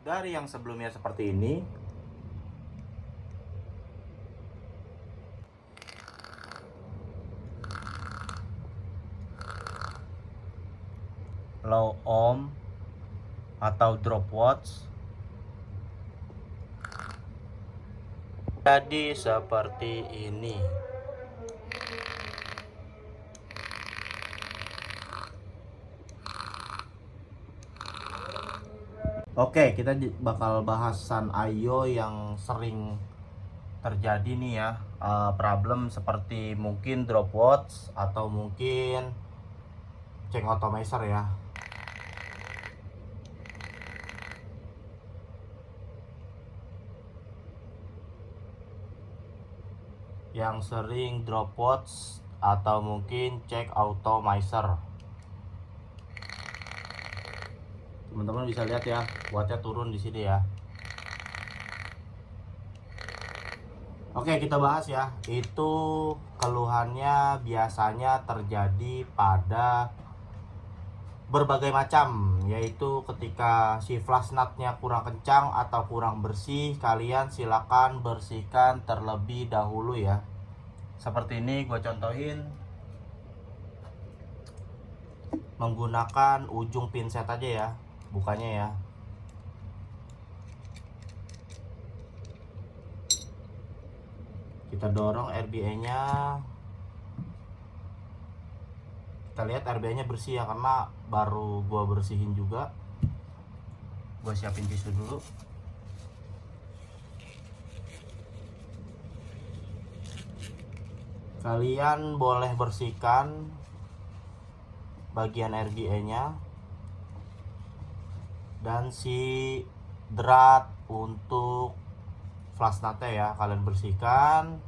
Dari yang sebelumnya seperti ini, low ohm atau drop watts, jadi seperti ini. Oke, kita bakal bahasan IO yang sering terjadi nih ya, problem seperti mungkin drop watts atau mungkin check atomizer ya. Yang sering drop watts atau mungkin check atomizer. Teman-teman bisa lihat ya, wattnya turun di sini ya. Oke, kita bahas ya. Itu keluhannya biasanya terjadi pada berbagai macam, yaitu ketika si flash nutnya kurang kencang atau kurang bersih, kalian silakan bersihkan terlebih dahulu ya. Seperti ini gue contohin menggunakan ujung pinset aja ya, bukanya ya. Kita dorong RBA nya, kita lihat RBA nya bersih ya, karena baru gua bersihin juga. Gua siapin tisu dulu. Kalian boleh bersihkan bagian RBA nya dan si drat untuk flash nutnya ya, kalian bersihkan.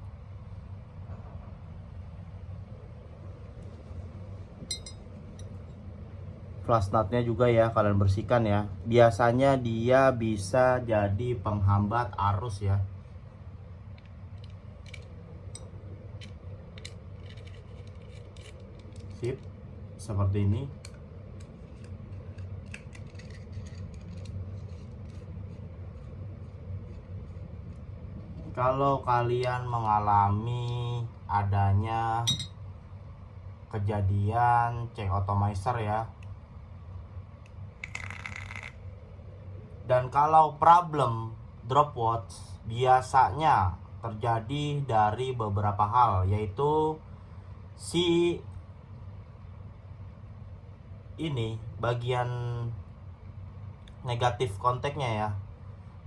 Flash nutnya juga ya kalian bersihkan ya. Biasanya dia bisa jadi penghambat arus ya. Sip, seperti ini. Kalau kalian mengalami adanya kejadian check atomizer ya, dan kalau problem drop watts biasanya terjadi dari beberapa hal, yaitu si ini bagian negatif kontaknya ya,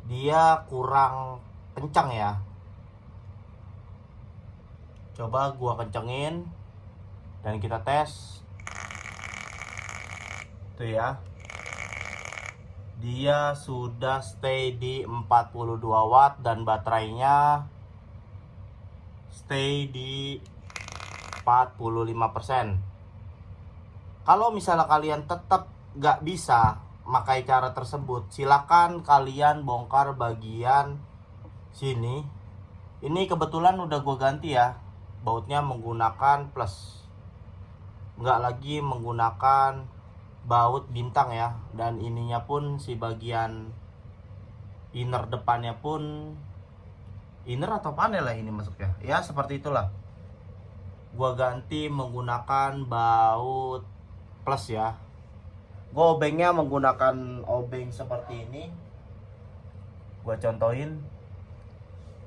dia kurang kencang ya. Coba gua kencengin dan kita tes. Tuh ya, dia sudah stay di 42 watt dan baterainya stay di 45%. Kalau misalnya kalian tetap gak bisa pakai cara tersebut, silakan kalian bongkar bagian sini. Ini kebetulan udah gue ganti ya, bautnya menggunakan plus, nggak lagi menggunakan baut bintang ya. Dan ininya pun si bagian inner depannya pun, inner atau panel lah ini masuknya ya, seperti itulah. Gua ganti menggunakan baut plus ya. Gua obengnya menggunakan obeng seperti ini, gua contohin.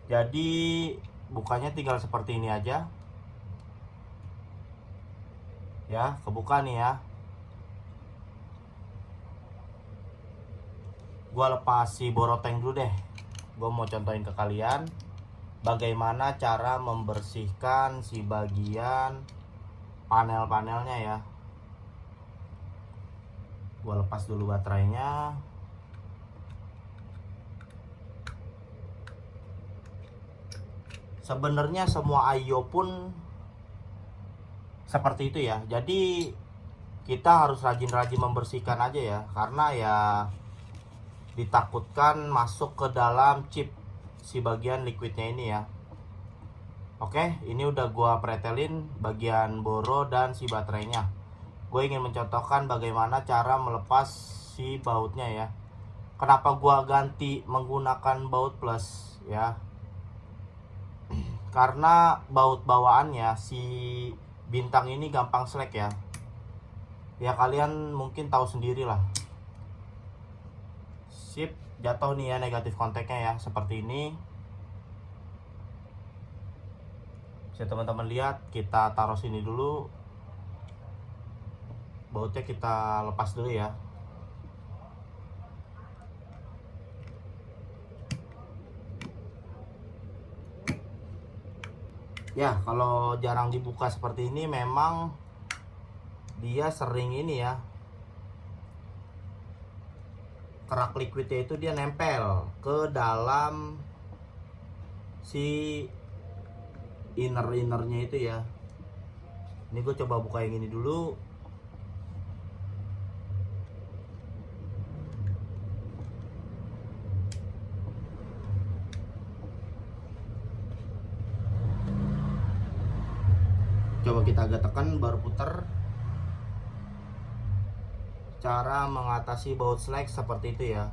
Jadi bukanya tinggal seperti ini aja ya, kebuka nih ya. Gua lepas si boroteng dulu deh. Gua mau contohin ke kalian bagaimana cara membersihkan si bagian panel-panelnya ya. Gua lepas dulu baterainya. Sebenarnya semua IO pun seperti itu ya. Jadi kita harus rajin-rajin membersihkan aja ya, karena ya ditakutkan masuk ke dalam chip si bagian liquidnya ini ya. Oke, ini udah gua pretelin bagian boro dan si baterainya. Gue ingin mencontohkan bagaimana cara melepas si bautnya ya. kenapa gua ganti menggunakan baut plus ya, karena baut bawaannya si bintang ini gampang slack ya. Ya kalian mungkin tahu sendiri lah. Sip, jatuh nih ya negatif kontaknya ya, seperti ini. Bisa teman-teman lihat, kita taruh sini dulu. Bautnya kita lepas dulu ya. Ya, kalau jarang dibuka seperti ini memang dia sering ini ya, kerak liquidnya itu dia nempel ke dalam si innernya itu ya. Ini gue coba buka yang ini dulu. Coba kita agak tekan baru puter. Cara mengatasi baut slack seperti itu ya.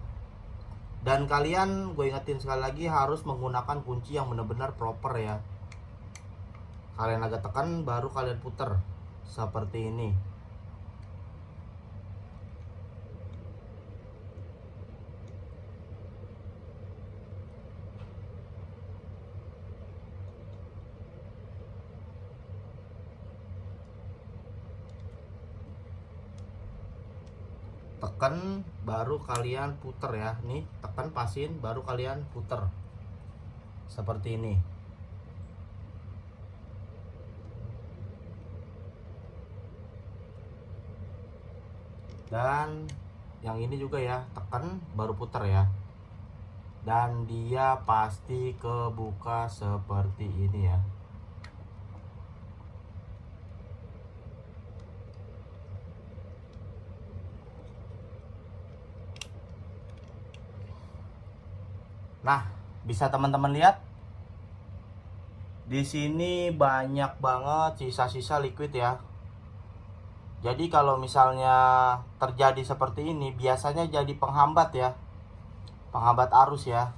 Dan kalian, gue ingetin sekali lagi, harus menggunakan kunci yang benar-benar proper ya. Kalian agak tekan baru kalian puter seperti ini. Tekan baru kalian puter ya. Nih, tekan pasin baru kalian puter seperti ini. Dan yang ini juga ya, tekan baru puter ya. Dan dia pasti kebuka seperti ini ya. Nah, bisa teman-teman lihat di sini banyak banget sisa-sisa liquid ya. Jadi kalau misalnya terjadi seperti ini, biasanya jadi penghambat ya, penghambat arus ya.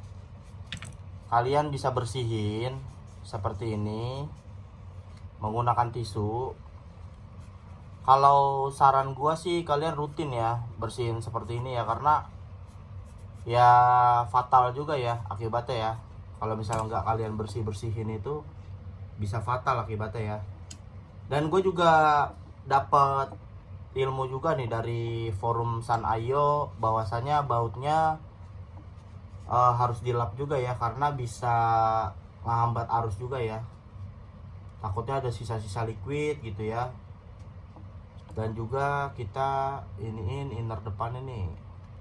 Kalian bisa bersihin seperti ini menggunakan tisu. Kalau saran gua sih kalian rutin ya bersihin seperti ini ya, karena ya fatal juga ya akibatnya ya. Kalau misalnya nggak kalian bersihin itu bisa fatal akibatnya ya. Dan gue juga dapat ilmu juga nih dari forum San Ayo, bahwasanya bautnya harus dilap juga ya, karena bisa menghambat arus juga ya. Takutnya ada sisa-sisa liquid gitu ya. Dan juga kita iniin inner depan ini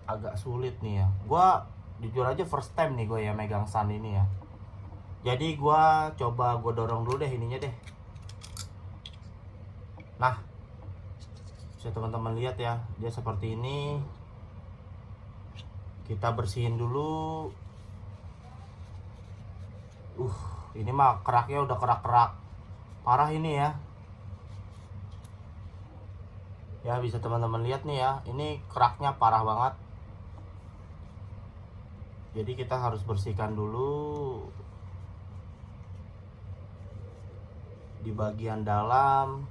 agak sulit nih ya. Gua jujur aja first time nih gue ya megang San ini ya. Jadi gua coba gue dorong dulu deh ininya deh. Nah, bisa teman-teman lihat ya, dia seperti ini. Kita bersihin dulu. Ini mah keraknya udah kerak-kerak parah ini ya. Ya bisa teman-teman lihat nih ya, ini keraknya parah banget. Jadi kita harus bersihkan dulu di bagian dalam.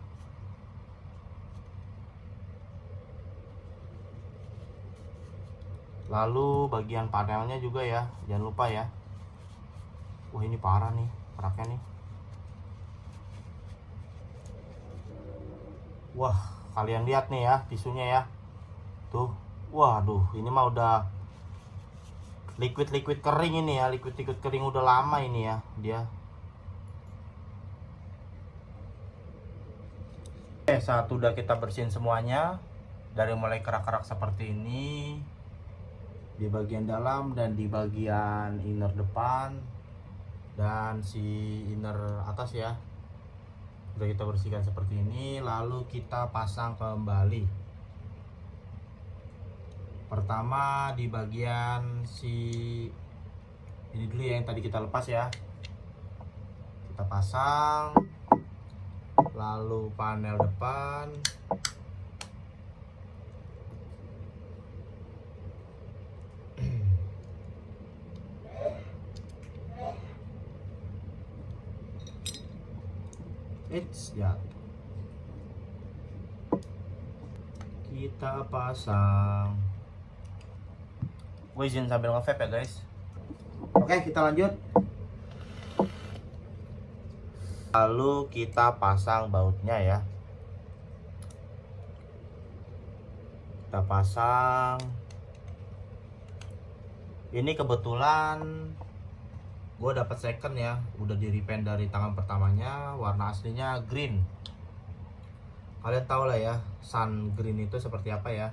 Lalu bagian panelnya juga ya, jangan lupa ya. Wah ini parah nih keraknya nih. Wah kalian lihat nih ya tisunya ya. Tuh, waduh ini mah udah liquid kering ini ya, liquid kering udah lama ini ya dia. Oke, saat udah kita bersihin semuanya, dari mulai kerak-kerak seperti ini di bagian dalam dan di bagian inner depan dan si inner atas ya, udah kita bersihkan seperti ini. Lalu kita pasang kembali. Pertama di bagian si ini dulu ya, yang tadi kita lepas ya, kita pasang. Lalu panel depan, It's jatuh. Kita pasang. Gue izin sambil nge-vape ya guys. Oke, kita lanjut. Lalu kita pasang bautnya ya. Kita pasang. Ini kebetulan gue dapat second ya, udah di repaint dari tangan pertamanya. Warna aslinya green. Kalian tahu lah ya, sun green itu seperti apa ya.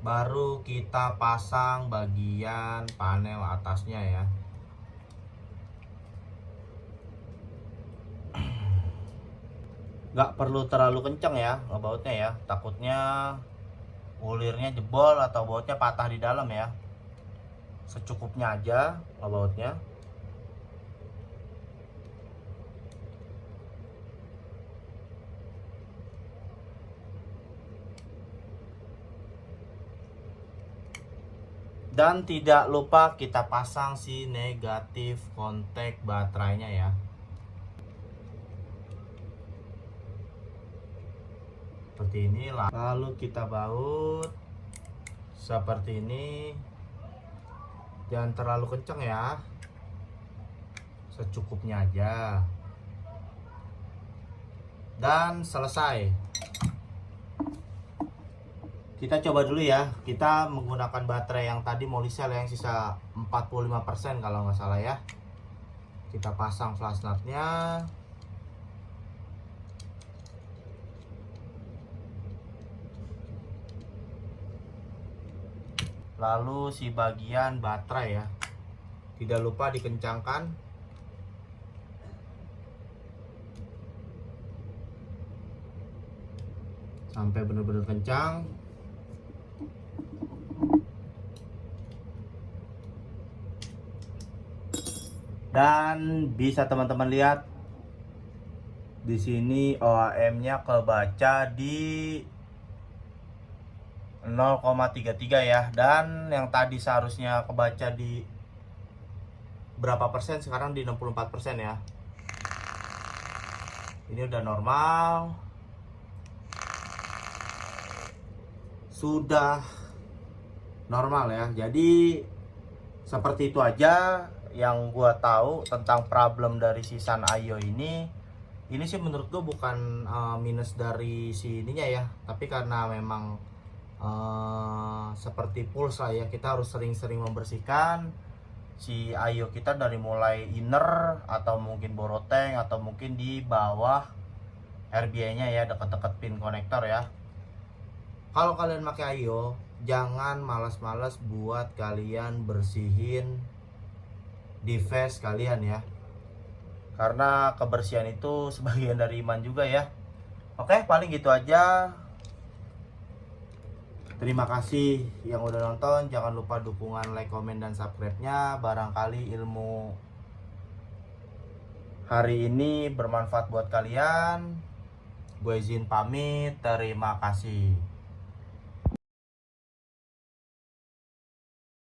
Baru kita pasang bagian panel atasnya ya. Gak perlu terlalu kenceng ya ngebautnya ya, takutnya ulirnya jebol atau bautnya patah di dalam ya. Secukupnya aja ngebautnya. Dan tidak lupa kita pasang si negatif kontak baterainya ya. Seperti ini lah. Lalu kita baut seperti ini. Jangan terlalu kenceng ya. Secukupnya aja. Dan selesai. Kita coba dulu ya. Kita menggunakan baterai yang tadi Molicel yang sisa 45% kalau nggak salah ya. Kita pasang flash nut-nya. Lalu si bagian baterai ya, tidak lupa dikencangkan. Sampai benar-benar kencang. Dan bisa teman-teman lihat di sini OHM-nya kebaca di 0,33 ya. Dan yang tadi seharusnya kebaca di berapa persen, sekarang di 64% ya. Ini udah normal. Sudah normal ya. Jadi seperti itu aja yang gua tahu tentang problem dari si Sun Ayo ini. Ini sih menurut gua bukan minus dari si ininya ya, tapi karena memang seperti pulse lah ya, kita harus sering-sering membersihkan si Ayo kita dari mulai inner atau mungkin boroteng atau mungkin di bawah RBA nya ya, dekat-dekat pin konektor ya. Kalau kalian pakai Ayo, jangan malas-malas buat kalian bersihin device kalian ya, karena kebersihan itu sebagian dari iman juga ya. Oke, paling gitu aja. Terima kasih yang udah nonton. Jangan lupa dukungan like, komen, dan subscribe-nya. Barangkali ilmu hari ini bermanfaat buat kalian. Gue izin pamit. Terima kasih.